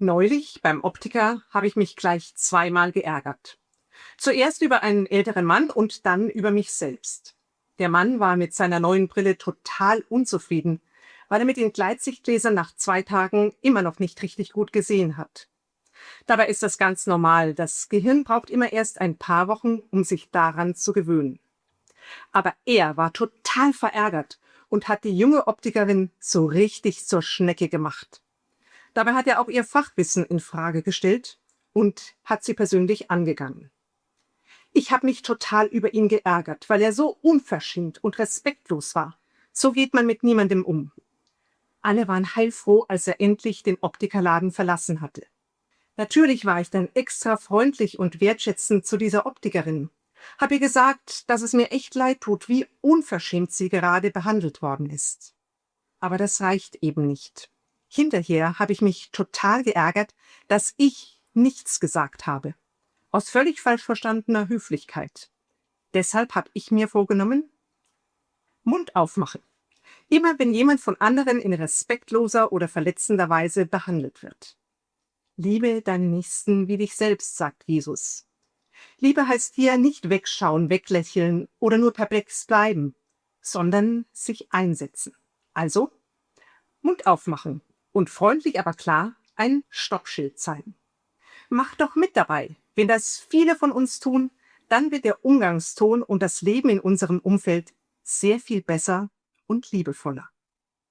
Neulich beim Optiker habe ich mich gleich zweimal geärgert. Zuerst über einen älteren Mann und dann über mich selbst. Der Mann war mit seiner neuen Brille total unzufrieden, weil er mit den Gleitsichtgläsern nach 2 Tagen immer noch nicht richtig gut gesehen hat. Dabei ist das ganz normal. Das Gehirn braucht immer erst ein paar Wochen, um sich daran zu gewöhnen. Aber er war total verärgert und hat die junge Optikerin so richtig zur Schnecke gemacht. Dabei hat er auch ihr Fachwissen in Frage gestellt und hat sie persönlich angegangen. Ich habe mich total über ihn geärgert, weil er so unverschämt und respektlos war. So geht man mit niemandem um. Alle waren heilfroh, als er endlich den Optikerladen verlassen hatte. Natürlich war ich dann extra freundlich und wertschätzend zu dieser Optikerin. Habe ihr gesagt, dass es mir echt leid tut, wie unverschämt sie gerade behandelt worden ist. Aber das reicht eben nicht. Hinterher habe ich mich total geärgert, dass ich nichts gesagt habe. Aus völlig falsch verstandener Höflichkeit. Deshalb habe ich mir vorgenommen, Mund aufmachen. Immer wenn jemand von anderen in respektloser oder verletzender Weise behandelt wird. Liebe deinen Nächsten wie dich selbst, sagt Jesus. Liebe heißt hier nicht wegschauen, weglächeln oder nur perplex bleiben, sondern sich einsetzen. Also Mund aufmachen und freundlich, aber klar ein Stoppschild zeigen. Mach doch mit dabei. Wenn das viele von uns tun, dann wird der Umgangston und das Leben in unserem Umfeld sehr viel besser und liebevoller.